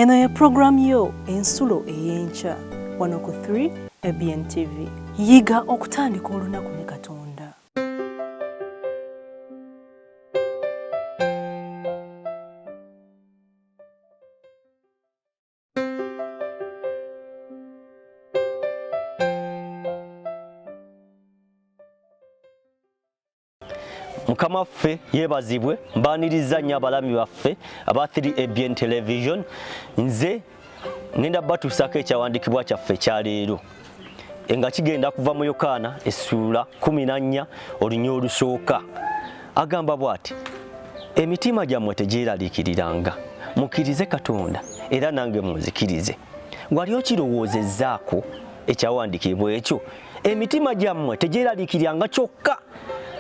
Eno ye program yo ensulo ey'enkya wano ku 3 ABN TV. Yiga okutandika olunaku ne Katonda. Mukama ffe yebazibwe mbaniriza nnyo abalami baffe aba 3 ABN television. Nze ngenda batuusako ekyawandiikibwa kyaffe kya leero nga kigenda kuva mu Yokaana essula 14 olunya olusooka. Agamba bw'ati, emitima gyammwe tegyeraliikiriranga, mukkirize Katonda era nange munzikirize. Wali okirowoozezzaako ekyawandiikibwa ekyo? Emitima gyammwe tegyeraliikiriranga kyokka.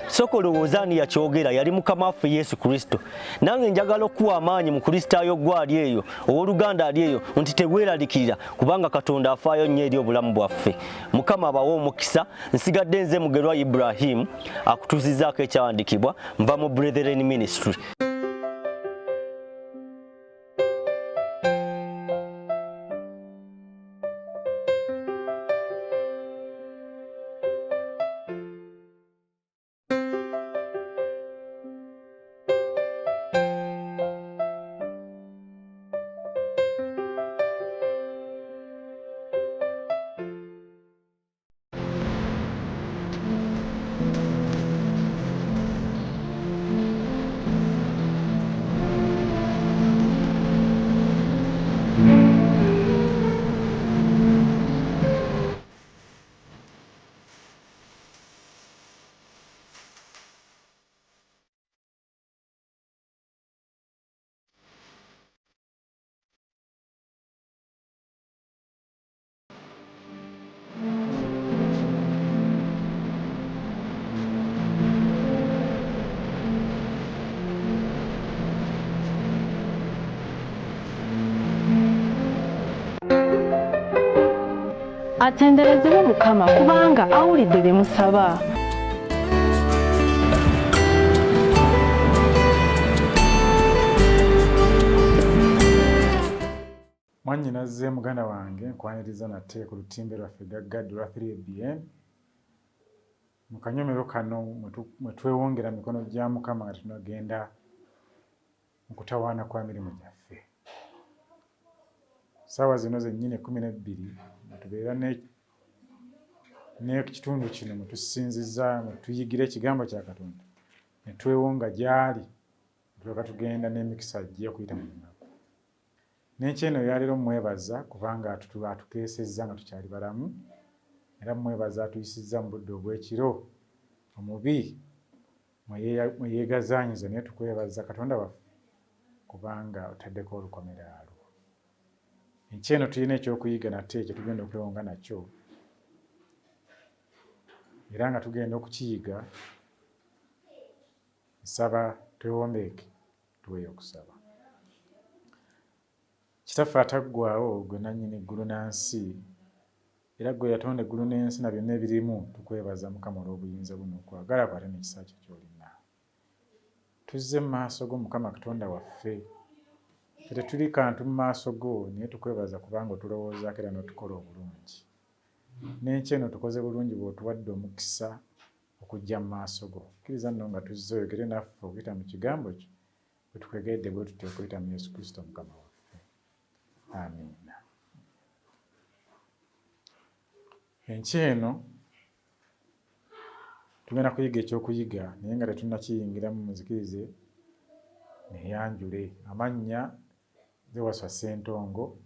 Soko lowooza ani yakyogera? Yali Mukama waffe Yesu Kristo. Nange njagala okuwa amaanyi mu Kristaayo gwali eyo owooluganda ali eyo nti teweeralikirira, kubanga Katonda afaayo nnyo eri obulamu bwaffe. Mukama abawe omukisa. Nsigadde nze Mugerwa Ibrahim akutuusizaako ekyawandiikibwa nva mu Brethren Ministry. Atenderezebwe Mukama kubanga awulidde bye musaba. Mwanyi nazze muganda wange nkwaniriza nate ku lutimbe lwaffe gaggadde lwa 3 ABN. Mu kanyomero kano mwe twewongera mikono gya Mukama nga tunagenda mu kutawaana kwa mirimu gyaffe. Sawa zino zennyini 12 tubeera ne kitundu kino mwe tusinziza mwe tuyigire ekigambo kya Katonda ne twewonga gyali tuleka tugenda n'emikisa gye kuyita mu lunaku. N'ekyeno yaleero mwebaza kubanga atukeesezza nga tukyali balamu, era mwebaza atuyisizza mu budde obw'ekiro omubi mwe yeegazaanyiza, naye tukwebaza Katonda waffe kubanga otaddeko olukomeraalo. Ekyeno tulina ekyokuyiga nate kye tugenda okwewonga nakyo, era nga tugenda okukiyiga nsaba twewombeeke tuweeyo okusaba. Kitaffe ataggwaawo gwe nannyini eggulu n'ensi, era gwe yatonda eggulu n'ensi na byonna ebirimu, tukwebaza Mukama olw'obuyinza buno, okwagala kwate n'ekisa kyo ky'olina. Tuzze mu maaso go Mukama Katonda waffe, tetuli kantu mu maaso go, naye tukwebaza kubanga otulowoozaako era n'otukola obulungi. N'ekyeno tukoze bulungi bw'otuwadde omukisa okujja mu maaso go. Kkiriza nno nga tuzze oyogere naffe okuyita mu kigambo kyo, bwe tukwegedde bwe tutyo okuyita mu Yesu Kristo Mukama waffe. Amiina. Enkyeno tugenda kuyiga ekyokuyiga naye nga tetunnakiyingiramu, muzikirize neyanjule. Amannya Zewaswa Ssentongo,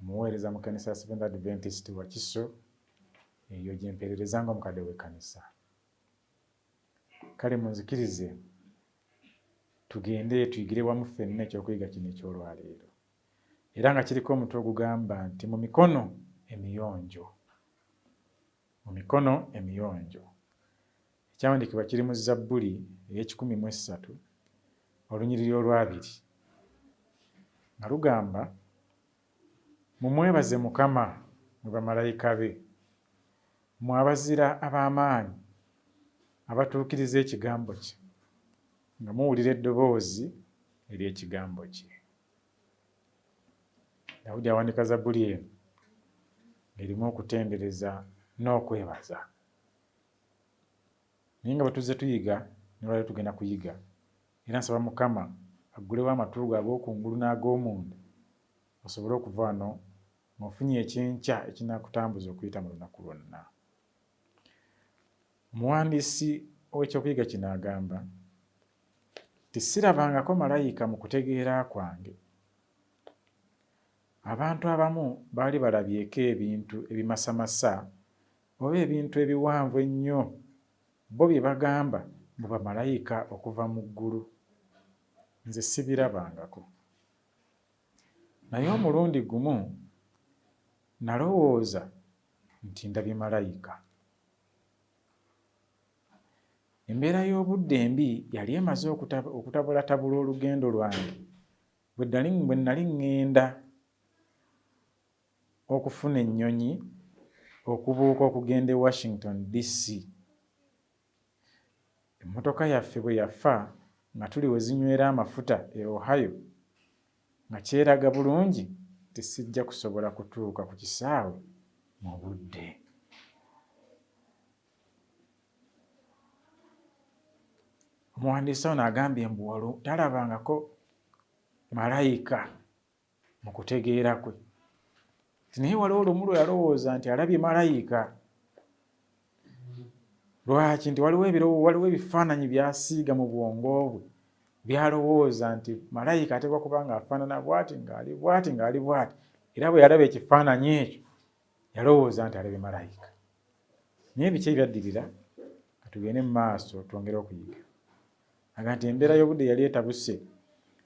muweereza mu kkanisa ya Seventh Adventist Wakiso, eyo gye mpeerereza nga omukadde w'ekkanisa. Kale munzikirize tugende tuyigire wamu ffenna ekyokuyiga kino eky'olwaleero, era nga kiriko omutwe ogugamba nti mu mikono emiyonjo. Mu mikono emiyonjo. Ekyawandiikibwa kiri mu Zabbuli ey'Ekikumi mu 3 olunyiriri olwabiri nga lugamba, mumwebaze Mukama mwe bamalayika be, mmwe abazira ab'amaanyi abatuukiriza ekigambo kye, nga muwulira eddoboozi ery'ekigambo kye. Dawudi awandiika Zabbuli eno ng'erimu okutendereza n'okwebaza. Naye nga bwe tuzze tuyiga, n'olwaleero tugenda kuyiga, era nsaba Mukama aggulewo amatu go ag'okungulu n'ag'omunda osobole okuva wano ng'ofunye ekyenkya ekinaakutambuza okuyita mu lunaku lwonna. Omuwandiisi ow'ekyokuyiga kino agamba nti sirabangako malayika mu kutegeera kwange. Abantu abamu baali balabyeko ebintu ebimasamasa oba ebintu ebiwanvu ennyo, bo bye bagamba mu bamalayika okuva mu ggulu. Nze sibirabangako. Naye omulundi gumu nalowooza nti ndabye malayika. Embeera y'obudde embi yali emaze okutabulatabula olugendo lwange bwe nali ŋŋenda okufuna ennyonyi okubuuka okugenda e Washington DC. Emmotoka yaffe bwe yafa nga tuli we zinywera amafuta e Ohio nga kyeraga bulungi nti sijja kusobola kutuuka ku kisaawe mu budde. Omuwandiisi ono agambye mbu waliwo talabangako malayika mu kutegeera kwe. Naye waliwo lumu lwe yalowooza nti alabye malayika. Lwaki? Nti waliwo ebifaananyi by'asiiga mu bwongo bwe byalowooza nti malayika ateekwa kuba ng'afaanana bw'ati ng'ali bw'ati ng'ali bw'ati. Era bwe yalaba ekifaananyi ekyo yalowooza nti alabye malayika. Naye biki ebyaddirira? Ka tugende mu maaso twongere okuyiga. Agamba nti embeera y'obudde yali etabuse.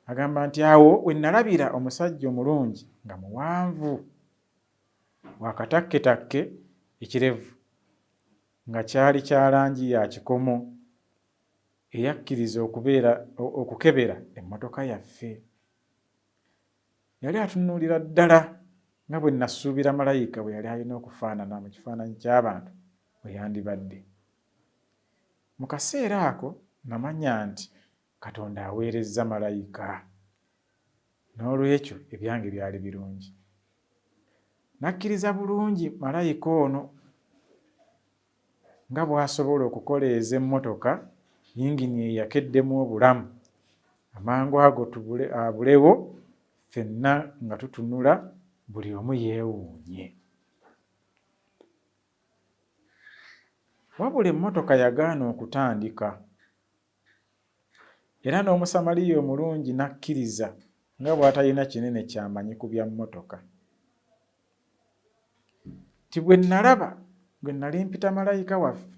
Agamba nti awo we nalabira omusajja omulungi nga muwanvu wakatakketakke ekirevu nga kyali kya langi ya kikomo eyakkiriza okukebera emmotoka yaffe. Yali atunuulira ddala nga bwe nasuubira malayika bwe yali alina okufaanana mu kifaananyi ky'abantu bwe yandibadde. Mu kaseera ako namanya nti Katonda aweerezza malayika, n'olwekyo ebyange byali birungi. Nakkiriza bulungi malayika ono nga bw'asobola okukoleeza emmotoka yingini eyakeddemu obulamu, amangu ago abulewo, ffenna nga tutunula buli omu yeewuunye. Wabula emmotoka yagaana okutandika, era n'Omusamaliya omulungi n'akkiriza nga bw'atalina kinene kyamanyi ku bya mmotoka. Ti bwe nali mpita malayika waffe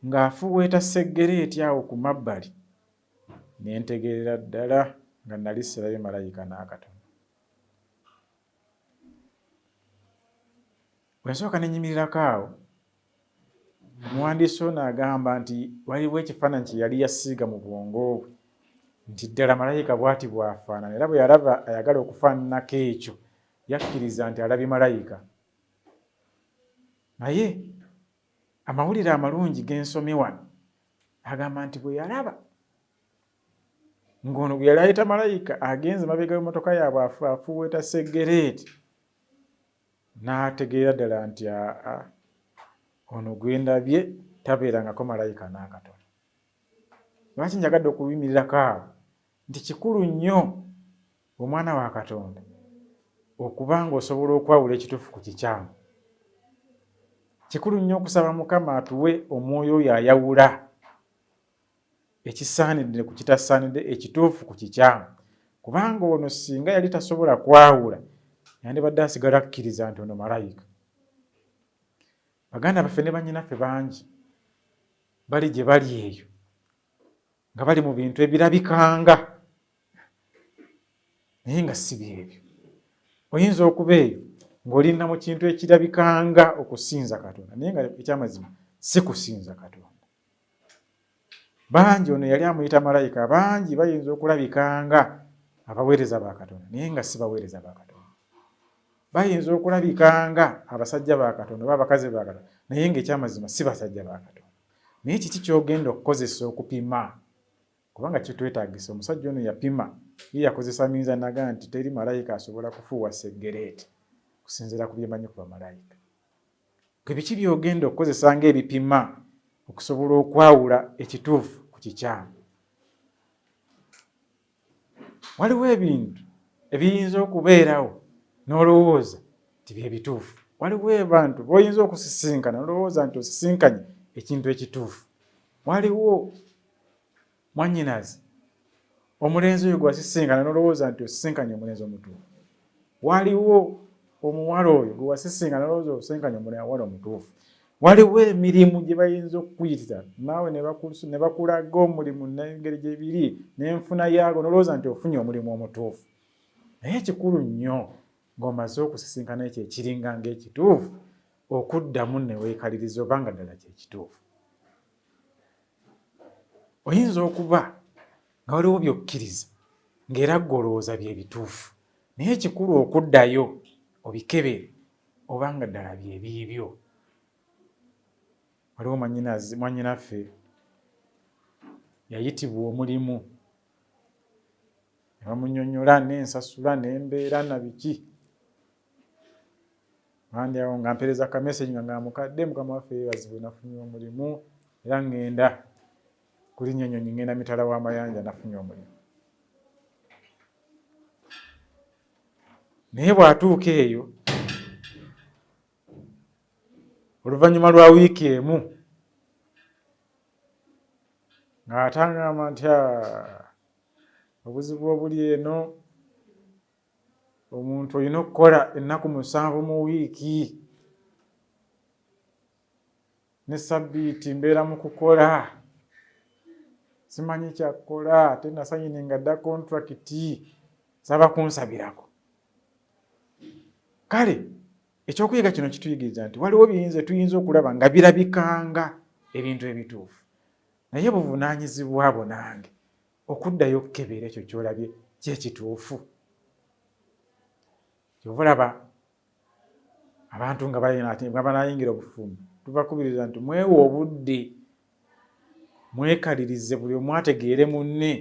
ng'afuweeta seggereeti awo ku mabbali, ne ntegeerera ddala nga nali sirabye malayika n'akatono. Bwe nsooka ne nnyimirirako awo, omuwandiisi ono agamba nti waliwo ekifaananyi kye yali yasiiga mu bwongo bwe nti ddala malayika bw'ati bw'afaanana, era bwe yalaba ayagala okufaananako ekyo yakkiriza nti alabye malayika. Naye amawulire amalungi ge nsomye wano agamba nti bwe yalaba ng'ono bwe yali ayita malayika agenze mabega w'emmotoka yaabwe afuweeta seggereeti, n'ategeera ddala nti ono gwe ndabye tabeerangako malayika n'akatono. Lwaki njagadde okuyimirirako awo? Nti kikulu nnyo omwana wa Katonda okuba ng'osobola okwawula ekituufu ku kikyamu. Kikulu nnyo okusaba Mukama atuwe omwoyo oyo ayawula ekisaanidde ku kitasaanidde, ekituufu ku kikyamu. Kubanga ono singa yali tasobola kwawula yandibadde asigala akkiriza nti ono malayika. Baganda baffe ne bannyinaffe bangi bali gye bali eyo nga bali mu bintu ebirabikanga naye nga si byebyo. Oyinza okuba eyo ng'olinda mu kintu ekirabikanga okusinza Katonda naye nga ekyamazima si kusinza Katonda. Bangi ono yali amuyita malayika, bangi bayinza okulabikanga abaweereza ba Katonda naye nga si baweereza ba Katonda. Bayinza okulabikanga abasajja ba Katonda oba abakazi ba Katonda naye ng'ekyamazima si basajja ba Katonda. Naye kiki ky'ogenda okukozesa okupima? Kubanga kitwetaagisa. Omusajja ono yapima yakozesa minza naga nti teri malayika asobola kufuuwa seggereeti kusinziira ku byemanyi ku bamalayika. Biki byogenda okukozesa ng'ebipima okusobola okwawula ekituufu ku kikyamu? Waliwo ebintu ebiyinza okubeerawo n'olowooza nti bye bituufu. Waliwo abantu b'oyinza okusisinkana n'olowooza nti osisinkanye ekintu ekituufu. Waliwo mwannyinaze omulenzi oyo gwe wasisinkana n'olowooza nti osisinkanye omulenzi omutuufu. Waliwo omuwala oyo gwe wasisinkana n'olowooza osisinkanye omuwala omutuufu. Waliwo emirimu gye bayinza okukuyitira naawe ne bakulaga omulimu n'engeri gye biri n'enfuna yaago n'olowooza nti ofunye omulimu omutuufu. Naye ekikulu nnyo ng'omaze okusisinkana ekyo ekiringa ng'ekituufu okuddamu ne weekaliriza obanga ddala kyekituufu. Oyinza okuba nga waliwo by'okkiriza ng'era ggwe olowooza bye bituufu, naye ekikulu okuddayo obikebere obanga ddala bye biibyo. Waliwo mwannyinaffe yayitibwa omulimu ne bamunnyonnyola n'ensasula n'embeera na biki. Mandi awo nga mpeereza ka message nga mukadde, Mukama waffe yeebazibwe nafunye omulimu era ŋŋenda kulinnya ennyonyi ŋŋenda mitala w'amayanja nafunye omulimu. Naye bw'atuuka eyo oluvannyuma lwa wiiki emu ng'atangamba nti obuzibu obuli eno omuntu olina okukola ennaku 7 mu wiiki ne sabbiiti mbeera mu kukola, simanyi kyakukola ate nasayininga dda kontrakiti saba kunsabirako. Kale ekyokuyiga kino kituyigiriza nti waliwo tuyinza okulaba nga birabikanga ebintu ebituufu, naye buvunaanyizibwa bwo nange okuddayo okukebera ekyo ky'olabye kyekituufu. Kyova olaba abantu nga banayingira obufumbo tubakubiriza nti mwewe obudde mwekalirize buli omu ategeere munne,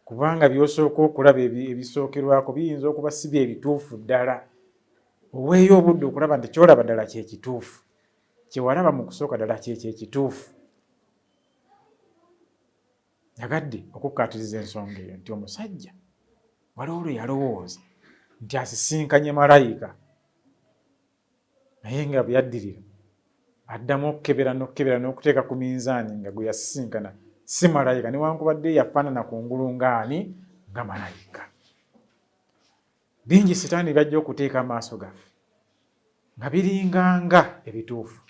kubanga by'osooka okulaba ebisookerwako biyinza okuba si bye bituufu ddala. Oweeyo obudde okulaba nti ky'olaba ddala kyekituufu, kyewalaba mu kusooka ddala kyekituufu. Yagadde okukkaatiriza ensonga eyo nti omusajja waliwo lwe yalowooza nti asisinkanye malayika, naye nga byaddirira addamu okukebera n'okuteeka ku minzaani nga gwe yasisinkana si malayika, newankubadde yafaanana kungulu ng'ani nga malayika. Bingi Sitaani bajja okuteeka amaaso gaffe nga biringanga ebituufu,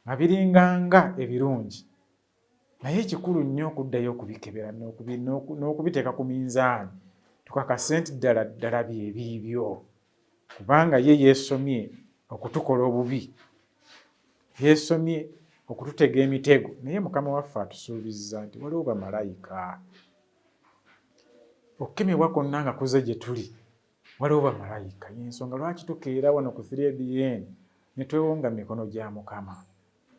nga biringanga ebirungi, naye ekikulu nnyo okuddayo okubikebera n'okubiteeka ku minzaani tukakase nti ddala bye biibyo, kubanga ye yeesomye okutukola obubi, yeesomye okututega emitego, naye Mukama waffe atusuubizza nti waliwo bamalayika. Okukemebwa kwonna nga kuze gye tuli waliwo bamalayika, y'ensonga lwaki tukeera wano ku 3ADN ne twewonga mikono gya Mukama.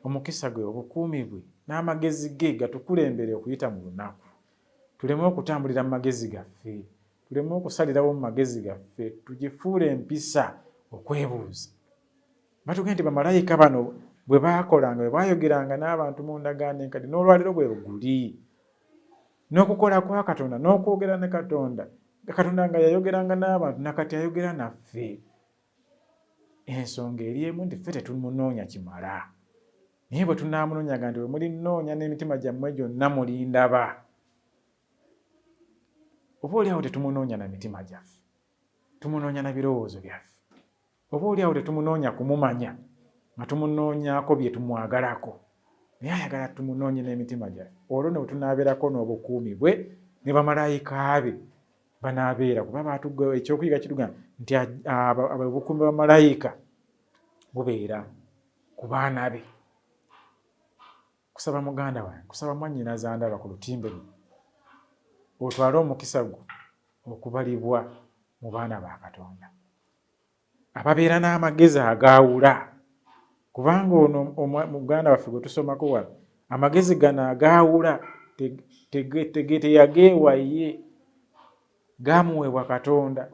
Omukisa gwe, obukuumi bwe n'amagezi ge gatukulembere okuyita mu lunaku. Tuleme okutambulira mu magezi gaffe, tuleme okusalirawo mu magezi gaffe, tugifuule empisa okwebuuza. Batugenda nti bamalayika bano bwe baakolanga, bwe baayogeranga n'abantu mu ndagaano enkadde n'olwaliro bwe luguli, n'okukola kwa Katonda n'okwogera ne Katonda, Katonda nga yayogeranga n'abantu nakati ayogera naffe. Ensonga eri emu nti ffe tetumunoonya kimala, naye bwe tunaamunoonyaga nti bwe mulinoonya n'emitima gyammwe gyonna mulindaba. Oboolyawo tetumunoonya na mitima gyaffe, tumunoonya na birowoozo byaffe. Oboolyawo tetumunoonya kumumanya nga tumunoonyaako bye tumwagalako, naye ayagala tumunoonye n'emitima gyaffe. Olwo ne bwe tunaabeerako n'obukuumi bwe ne bamalayika be banaabeera, kuba batugwa ekyokuyiga kitugamba nti obukuumi bw'abamalayika bubeera ku baana be. Kusaba muganda wange, kusaba mwannyinaze andaba ku lutimbe luno, otwale omukisa gwo okubalibwa mu baana ba Katonda ababeera n'amagezi agaawula, kubanga ono muganda waffe gwe tusomako wano, amagezi gano agaawula teyageewa ye. gamuweebwa Katonda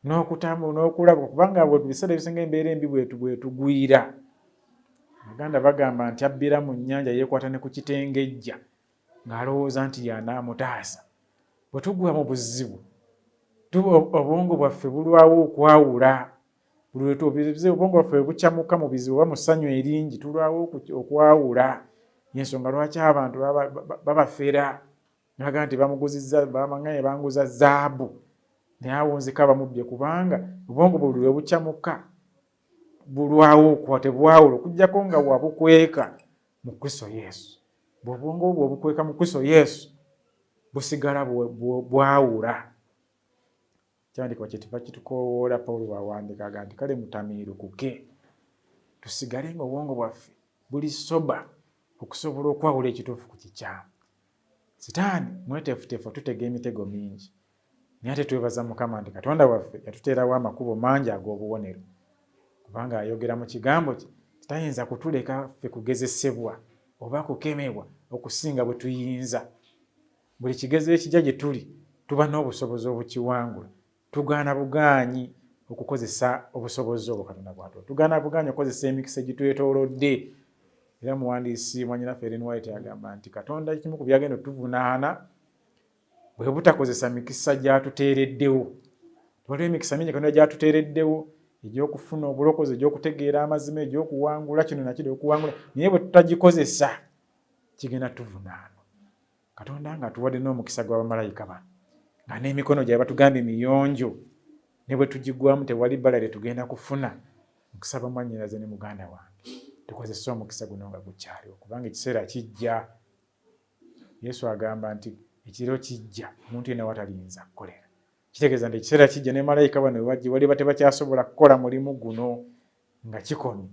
n'okulaba kubanga bwe biseera ebisinga embeera embi bwetugwira. Abaganda bagamba nti abbira mu nnyanja yeekwata ne ku kitengejja ng'alowooza nti y'anaamutaasa. Bwe tugwa mu buzibu obwongo bwaffe bulwawo okwawula. Obwongo bwaffe bukyamuka mu bizibu oba mu ssanyu eringi tulwawo okwawula. Y'ensonga lwaki abantu babafera naga nti bamuguzizza bamanganye banguza zaabu naye awunzika bamubbye kubanga obwongo bwe bukyamuka bulwawo tebwawula okuggyako nga wabukweka mu Kristo Yesu. Bw'obwongo bwo obukweka mu Kristo Yesu busigala bwawula. Kyandikwa kyekiva kitukoowoola Pawulo bw'awandiika nti kale mutamiirukuke tusigale ng'obwongo bwaffe buli soba okusobola okwawula ekituufu ku kikyamu. Sitaani mweteefuteefu tutega emitego mingi naye ate twebaza Mukama nti Katonda waffe yatuteerawo amakubo mangi ag'obubonero kubanga ayogera mu kigambo kye tayinza kutuleka ffe kugezesebwa oba kukemebwa okusinga bwe tuyinza. Buli kigezo ekijja gye tuli tuba n'obusobozi obukiwangula. Tugaana bugaanyi okukozesa obusobozi obwo Katonda bw'atuwa. Tugaana bugaanyi okukozesa emikisa egitwetoolodde. Era muwandiisi mwannyinaffe Ellen White agamba nti Katonda ekimu ku byagenda tuvunaana bwe butakozesa mikisa gy'atuteereddewo. Waliwo emikisa mingi Katonda gy'atuteereddewo egy'okufuna obulokozi, egy'okutegeera amazima, egy'okuwangula kino nakiri okuwangula, naye bwe tutagikozesa kigenda tuvunaana. Katonda nga atuwadde n'omukisa gw'abamalayika bano nga n'emikono gyabwe batugambye miyonjo, ne bwe tugigwamu tewali bbala lye tugenda kufuna. Nkusaba mwannyinaze ne muganda wange tukozese omukisa guno nga gukyaliwo kubanga ekiseera kijja. Yesu agamba nti ekiro kijja omuntu yenna watalinza kukolera. Kitegeeza nti ekiseera kijja ne malayika bano waliba tebakyasobola kukola mulimu guno nga kikomye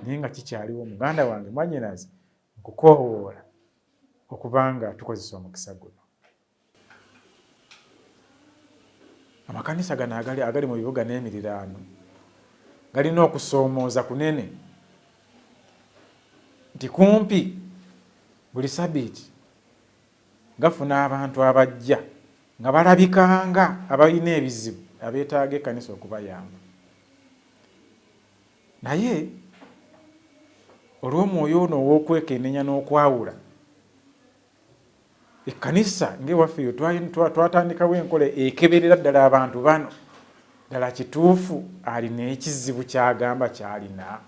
naye nga kikyaliwo. Muganda wange mwannyinaze nkukoowoola okubanga tukozesa omukisa guno. Amakanisa gano agali mu bibuga n'emiriraano galina okusoomooza kunene nti kumpi buli sabiiti gafuna abantu abajja nga balabikanga abalina ebizibu abeetaaga ekkanisa okubayamba. Naye olw'omwoyo ono ow'okwekenneenya n'okwawula, ekkanisa ng'ewaffe eyo twatandikawo enkola ekeberera ddala abantu bano ddala kituufu alina ekizibu ky'agamba ky'alina.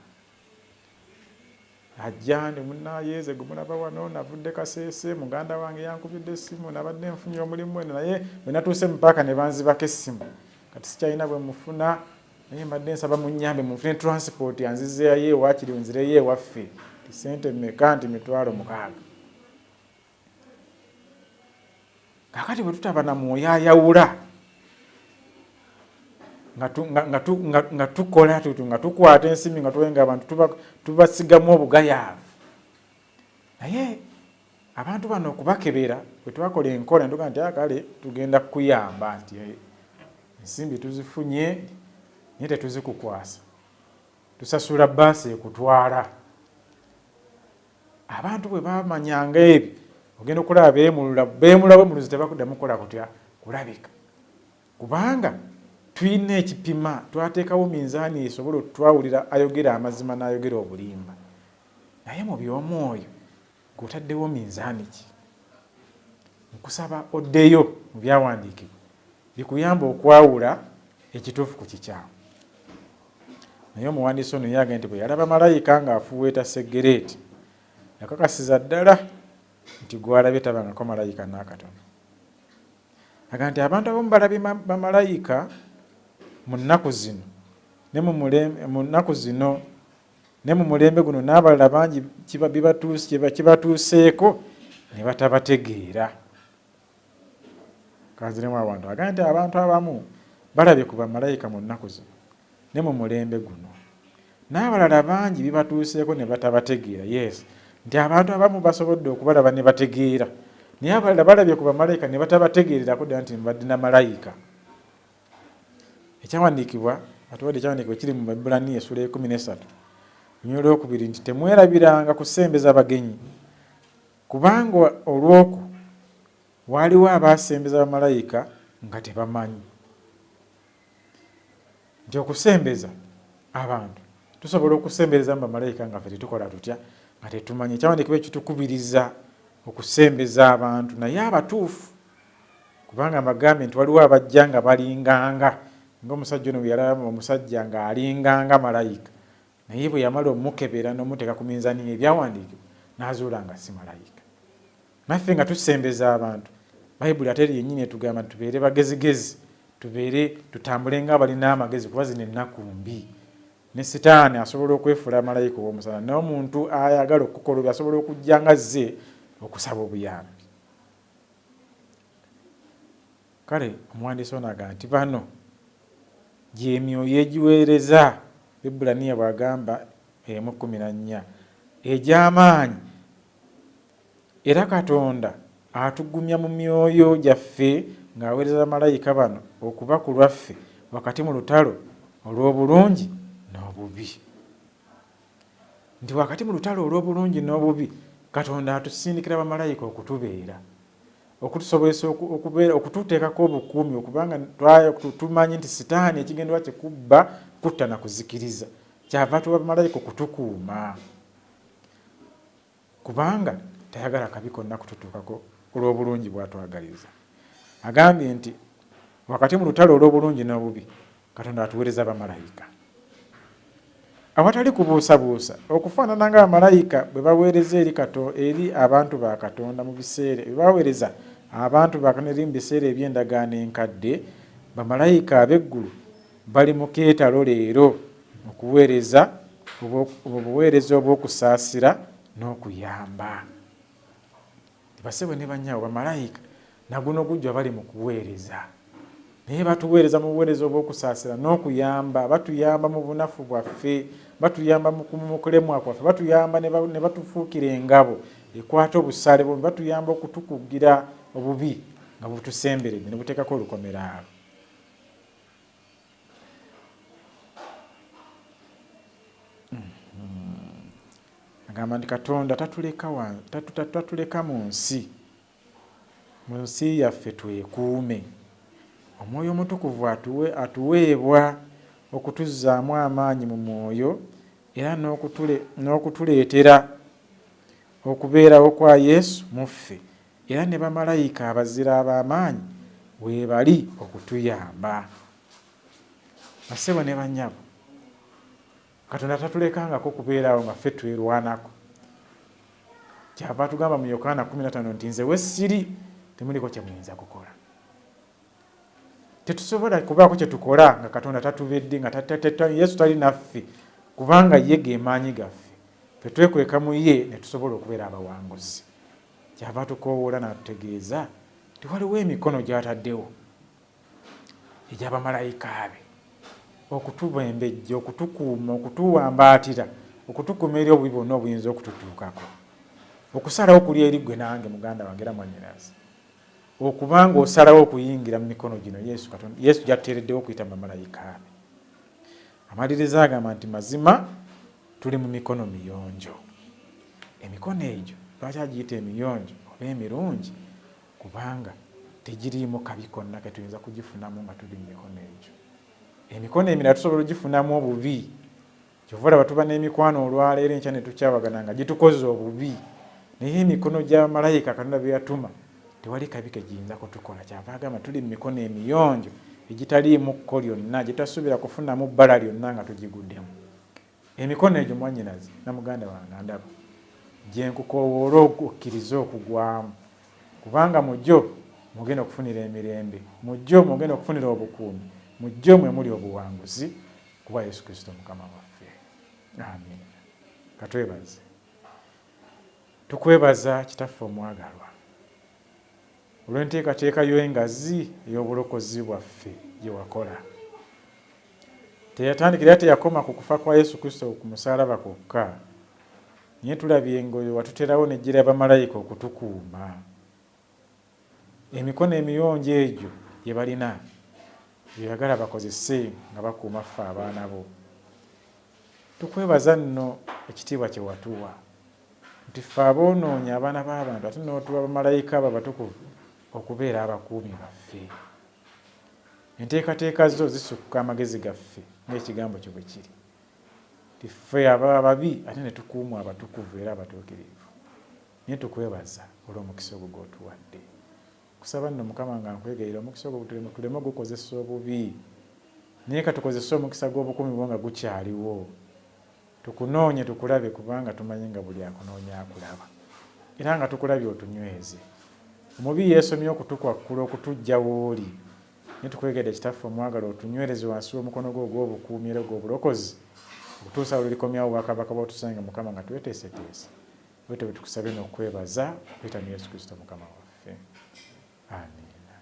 Ajja ndi munnayeeze gumulaba wano navudde Kaseese muganda wange yankubidde essimu nabadde nfunye omulimu eno naye bwe natuuse mu paaka ne banzibako essimu kati sikyalina bwe mufuna naye mbadde nsaba munnyambe munfune transport yanzizeeyo ewaakiri nzireyo ewaffe ti ssente mmeka nti $6,000. Kakati bwe tutaba na mwoyo ayawula nga tukola nga tukwata ensimbi nga tuwenga abantu tubasigamu obugayaavu. Naye abantu bano okubakebera bwe twakola enkola ntuga nti kale tugenda kuyamba nti ensimbi tuzifunye naye tetuzikukwasa, tusasula bbaasi ekutwala. Abantu bwe bamanyanga ebyo ogenda okulaba beemulawe tebakuddamu kukola kutya kulabika kubanga tulina ekipima twateekawo minzaani esobola otutwawulira ayogera amazima n'ayogera obulimba. Naye mu by'omwoyo g'otaddewo minzaani ki? Nkusaba oddeyo mu byawandiikibwa bikuyamba okwawula ekituufu ku kikyamu. Naye omuwandiisi ono yagamba nti bwe yalaba malayika ng'afuweeta seggereeti yakakasiza ddala nti gw'alabye tabangako malayika n'akatono. Agamba nti abantu abamu balabye bamalayika mu nnaku zino ne mu mulembe guno n'abalala bangi kibatuuseeko ne batabategeera. Kanziremu abantu agamba nti abantu abamu balabye ku bamalayika mu nnaku zino ne mu mulembe guno n'abalala bangi bibatuuseeko ne batabategeera. Yes, nti abantu abamu basobodde okubalaba ne bategeera naye abalala balabye ku bamalayika ne batabategeererako ddala nti mbadde na malayika. Ekyawandiikibwa atuwadde ekyawandiikibwa kiri mu Baebbulaniya essula 13 lunyolo lwokubiri nti temwerabiranga kusembeza bagenyi kubanga olw'okwo waaliwo abaasembeza bamalayika nga tebamanyi nti okusembeza abantu tusobola okusembereza mu bamalayika nga ffe tetukola tutya nga tetumanyi. Ekyawandiikibwa ekitukubiriza okusembeza abantu naye abatuufu, kubanga mbagambye nti waliwo abajja nga balinganga ng'omusajja ono bwe yalaba omusajja ng'alinganga malayika, naye bwe yamala omukebera n'omuteeka ku minzaani ebyawandiikibwa n'azuula nga si malayika. Naffe nga tusembeza abantu, Bayibuli ate yennyini etugamba tubeere bagezigezi, tutambule ng'abalina amagezi, kuba zino ennaku mbi. Ne Sitaani asobola okwefuula malayika ow'omusana, n'omuntu ayagala okukola bye asobola okujja nga zze okusaba obuyambi. Kale omuwandiisi ono agamba nti bano gy'emyoyo egiweereza, Ebbulaniya bw'agamba 1:14, egy'amaanyi, era Katonda atugumya mu myoyo gyaffe ng'aweereza malayika bano okuba ku lwaffe wakati mu lutalo olw'obulungi n'obubi. Nti wakati mu lutalo olw'obulungi n'obubi Katonda atusindikira bamalayika okutubeera, okutusobozesa okubeera, okututeekako obukuumi, okubanga tumanyi nti Sitaani ekigendwa kye kubba, kutta na kuzikiriza, kyava tuwa bamalayika okutukuuma, kubanga tayagala kabi konna kututuukako olw'obulungi bw'atwagaliza. Agambye nti wakati mu lutalo olw'obulungi n'obubi Katonda atuweereza bamalayika awatali kubuusabuusa, okufaanana nga bamalayika bwe baweereza eri abantu ba Katonda mu biseera bwe baweereza abantu ba Katonda mu biseera eby'endagaano enkadde. Bamalayika ab'eggulu bali mu keetalo leero okuweereza obuweereza obw'okusaasira n'okuyamba. Basebo ne bannyawo, bamalayika naguno gujja bali mu kuweereza, naye batuweereza mu buweereza obw'okusaasira n'okuyamba. Batuyamba mu bunafu bwaffe, batuyamba mu kulemwa kwaffe, batuyamba ne batufuukira engabo ekwata obusaale bwo, batuyamba okutukugira obubi nga butusemberedde ne buteekako olukomera abo. Agamba nti Katonda tatuleka mu nsi yaffe twekuume. Omwoyo Omutukuvu atuweebwa okutuzzaamu amaanyi mu mwoyo era n'okutuleetera okubeerawo kwa Yesu mu ffe, era ne bamalayika abazira ab'amaanyi weebali okutuyamba. Basebo ne bannyabo, Katonda tatulekangako kubeerawo nga ffe twerwanako. Kyava tugamba mu Yokaana 15 nti nze we siri temuliko kye muyinza kukola. Tetusobola kubaako kye tukola nga Katonda tatubedde, nga Yesu tali naffe, kubanga ye ge maanyi gaffe. Ffe twekweka mu ye ne tusobola okubeera abawanguzi. Kyava tukoowoola n'atutegeeza nti waliwo emikono gy'ataddewo egy'abamalayika be okutubembejja, okutukuuma, okutuwambaatira, okutukuuma eri obubi bwonna obuyinza okututuukako, okusalawo kuli eri ggwe nange muganda wange era mwannyinaze, okubanga osalawo okuyingira mu mikono gino Yesu gy'atuteereddewo okuyita mu bamalayika be. Amaliriza agamba nti mazima tuli mu mikono miyonjo. Emikono egyo lwaki agiyita emiyonjo oba emirungi? Kubanga tegiriimu kabi konna ke tuyinza kugifunamu nga tuli mu mikono egyo. Emikono emirala tusobola ogifunamu obubi. Kyova olaba tuba n'emikwano olwaleero enkya ne tukyawagana nga gitukoze obubi. Naye emikono gy'abamalayika Katonda be yatuma tewali kabi ke giyinza kutukola. Kyava agamba tuli mu mikono emiyonjo egitaliimu kko lyonna, gye tasuubira kufunamu bbala lyonna nga tugiguddemu. Emikono egyo mwannyinaze na muganda wange andaba, gye nkukoowoola okkirize okugwamu, kubanga mu gyo mugenda okufunira emirembe, mu gyo mugenda okufunira obukuumi, mu gyo mwe muli obuwanguzi kuba Yesu Kristo Mukama waffe. Amen. Katwebaze. Tukwebaza Kitaffe omwagalwa olw'enteekateeka y'engazi ey'obulokozi bwaffe gye wakola. Teyatandikira teyakoma ku kufa kwa Yesu Kristo ku musaalaba kwokka, naye tulabye ng'oyo watuterawo n'ejjira y'abamalayika okutukuuma. Emikono emiyonjo egyo gye balina byeyagala bakozese nga bakuuma ffe abaana bo. Tukwebaza nno ekitiibwa kye watuwa nti ffe aboonoonya abaana b'abantu ate n'otuwa bamalayika abo abatukuvu okubeera abakuumi baffe. enteekateeka zo zisukka amagezi gaffe ng'ekigambo kyo bwe kiri. Ffe ababa babi ate ne tukuumwa abatukuvu era abatuukirivu. Naye tukwebaza olw'omukisa ogwo gw'otuwadde. Kusaba nno Mukama nga nkwegaira omukisa ogwo tuleme gukozesa obubi. Naye ka tukozese omukisa gw'obukuumi bwo nga gukyaliwo. Tukunoonye tukulabe kubanga tumanyi nga buli akunoonya akulaba. Era nga tukulabye otunyweze. Omubi yeesomye okutukwakkula okutujja w'oli. Naye tukwegedde Kitaffe omwagala otunywereze wansi w'omukono gwo ogw'obukuumi era ogw'obulokozi. Okutuusa lulikomyawo obwakabaka bw'otusange Mukama nga tweteeseteese. Bwetyo bwe tukusabye n'okwebaza okuyita mu Yesu Kristo Mukama waffe. Amiina.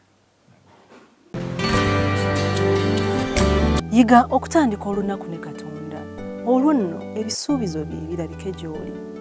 Yiga okutandika olunaku ne Katonda. Olwo nno ebisuubizo bye birabike gy'oli.